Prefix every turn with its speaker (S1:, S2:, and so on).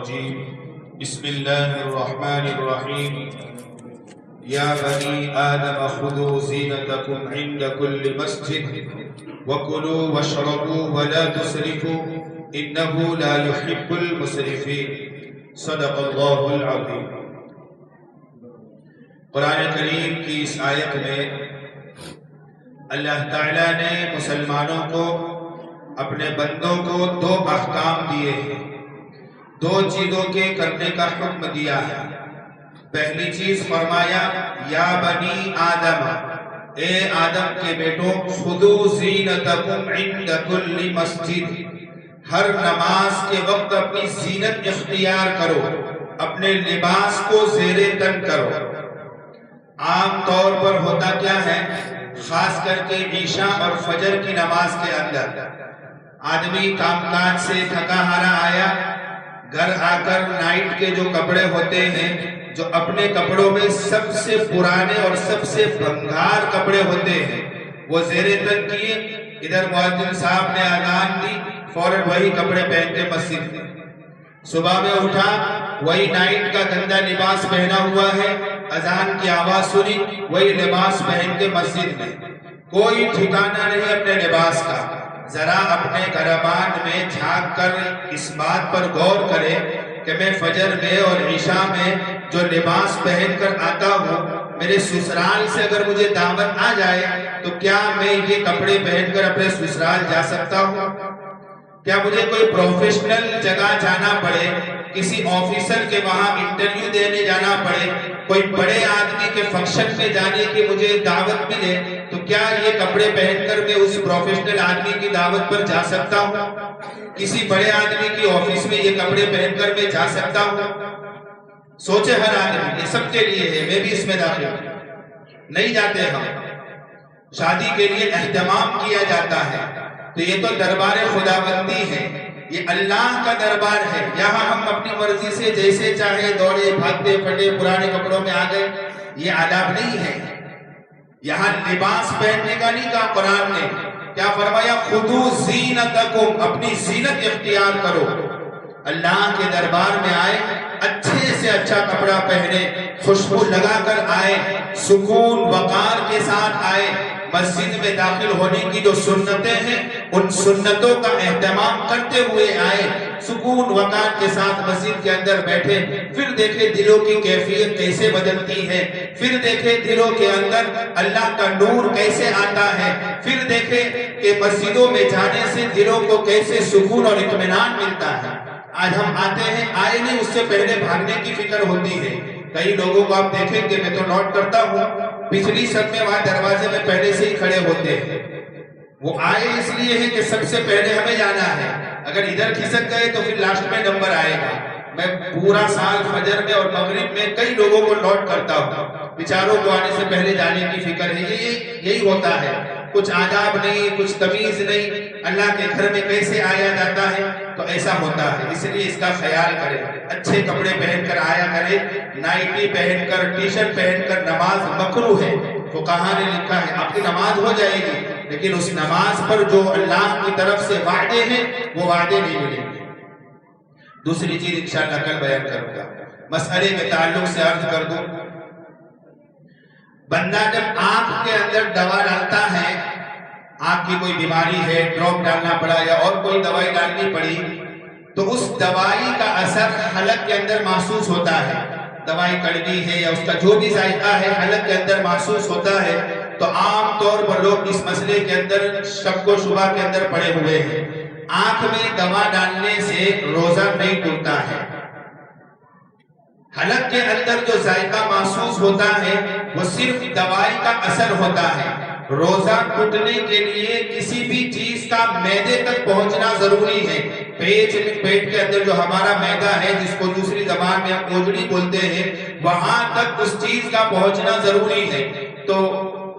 S1: الرجيم بسم الله الرحمن الرحيم يا بني آدم خذوا زينتكم عند كل مسجد وكلوا واشربوا ولا تسرفوا إنه لا يحب المسرفين صدق الله العظيم۔ قرآن کریم کی اس آیت میں اللہ تعالیٰ نے مسلمانوں کو، اپنے بندوں کو دو احکام دیے ہیں، دو چیزوں کے کرنے کا حکم دیا ہے۔ پہلی چیز فرمایا یا بنی آدم، اے آدم کے بیٹوں، خذوا زینتکم عند کل مسجد، ہر نماز کے وقت اپنی زینت اختیار کرو، اپنے لباس کو زیر تن کرو۔ عام طور پر ہوتا کیا ہے، خاص کر کے عشاء اور فجر کی نماز کے اندر آدمی کام کاج سے تھکا ہارا آیا، گھر آ کر نائٹ کے جو کپڑے ہوتے ہیں، جو اپنے کپڑوں میں سب سے پرانے اور سب سے بھنگار کپڑے ہوتے ہیں، وہ زیر تن کیے، ادھر مؤذن صاحب نے اذان دی، فوراً وہی کپڑے پہن کے مسجد میں۔ صبح میں اٹھا، وہی نائٹ کا گندا لباس پہنا ہوا ہے، اذان کی آواز سنی، وہی لباس پہن کے مسجد میں۔ کوئی ٹھکانہ نہیں اپنے لباس کا۔ ذرا اپنے گھربان میں جھانک کر اس بات پر غور کرے کہ میں فجر میں اور عشاء میں جو لباس پہن کر آتا ہوں، میرے سسرال سے اگر مجھے دعوت آ جائے تو کیا میں یہ کپڑے پہن کر اپنے سسرال جا سکتا ہوں؟ کیا مجھے کوئی پروفیشنل جگہ جانا پڑے، کسی آفیسر کے وہاں انٹرویو دینے جانا پڑے، کوئی بڑے آدمی کے فنکشن میں جانے کی مجھے دعوت ملے، تو کیا یہ کپڑے پہن کر میں اس پروفیشنل آدمی کی دعوت پر جا سکتا ہوں؟ کسی بڑے آدمی کی آفس میں یہ کپڑے پہن کر میں جا سکتا ہوں؟ سوچے ہر آدمی، یہ سب کے لیے ہے، میں بھی اس میں داخل ہوں۔ نہیں جاتے ہم، شادی کے لیے اہتمام کیا جاتا ہے، تو یہ تو دربار خداوندی ہے، یہ اللہ کا دربار ہے۔ یہاں ہم اپنی مرضی سے جیسے چاہے دوڑے بھاگتے پھٹے پرانے کپڑوں میں آ گئے، یہ آداب نہیں ہے۔ یہاں لباس پہننے کا نہیں کہا قرآن نے، کیا فرمایا؟ خذوا زینتکم، اپنی زینت اختیار کرو۔ اللہ کے دربار میں آئے، اچھے سے اچھا کپڑا پہنے، خوشبو لگا کر آئے، سکون وقار کے ساتھ آئے۔ مسجد میں داخل ہونے کی جو سنتیں ہیں، ان سنتوں کا اہتمام کرتے ہوئے آئے، سکون وقار کے ساتھ مسجد کے اندر بیٹھے۔ پھر دیکھے دلوں کی کیفیت کیسے بدلتی ہے، پھر دیکھے دلوں کے اندر اللہ کا نور کیسے آتا ہے، پھر دیکھے کہ مسجدوں میں جانے سے دلوں کو کیسے سکون اور اطمینان ملتا ہے۔ آج ہم آتے ہیں، آئے نہیں، اس سے پہلے بھاگنے کی فکر ہوتی ہے۔ کئی لوگوں کو آپ دیکھیں گے، میں تو نوٹ کرتا ہوں، پچھلی سب میں وہاں دروازے میں پہلے سے ہی کھڑے ہوتے ہیں۔ وہ آئے اس لیے ہے کہ سب سے پہلے ہمیں جانا ہے، اگر ادھر کھسک گئے تو پھر لاسٹ میں نمبر آئے گا۔ میں پورا سال فجر میں اور مغرب میں کئی لوگوں کو نوٹ کرتا ہوں، بیچاروں کو آنے سے پہلے جانے کی فکر ہے۔ یہی ہوتا ہے، کچھ آداب نہیں، کچھ تمیز نہیں، اللہ کے گھر میں کیسے آیا جاتا ہے، تو ایسا ہوتا ہے۔ اس لیے اس کا خیال کریں، اچھے کپڑے پہن کر آیا کریں۔ نائٹی پہن کر، ٹی شرٹ پہن کر نماز مکروہ ہے۔ فقہا نے لکھا ہے آپ کی نماز ہو جائے گی، لیکن اس نماز پر جو اللہ کی طرف سے وعدے ہیں وہ وعدے نہیں ملیں گے۔ دوسری چیز انشاءاللہ کل بیان کروں گا، مسئلے کے تعلق سے عرض کر دوں۔ بندہ جب آنکھ کے اندر دوا ڈالتا ہے، آنکھ کی کوئی بیماری ہے، ڈراپ ڈالنا پڑا یا اور کوئی دوائی ڈالنی پڑی، تو اس دوائی کا اثر حلق کے اندر محسوس ہوتا ہے۔ دوائی کڑوی ہے یا اس کا جو بھی ذائقہ ہے حلق کے اندر محسوس ہوتا ہے، تو عام طور پر لوگ اس مسئلے کے اندر شک و شبہ کے اندر پڑے ہوئے ہیں۔ آنکھ میں دوا ڈالنے سے روزہ نہیں ٹوٹتا ہے۔ حلق کے اندر جو ذائقہ محسوس ہوتا ہے وہ صرف دوائی کا اثر ہوتا ہے۔ روزہ ٹوٹنے کے لیے کسی بھی چیز کا معدے تک پہنچنا ضروری ہے۔ پیٹ کے اندر جو ہمارا معدہ ہے، جس کو دوسری زبان میں ہم اوجڑی بولتے ہیں، وہاں تک اس چیز کا پہنچنا ضروری ہے۔ تو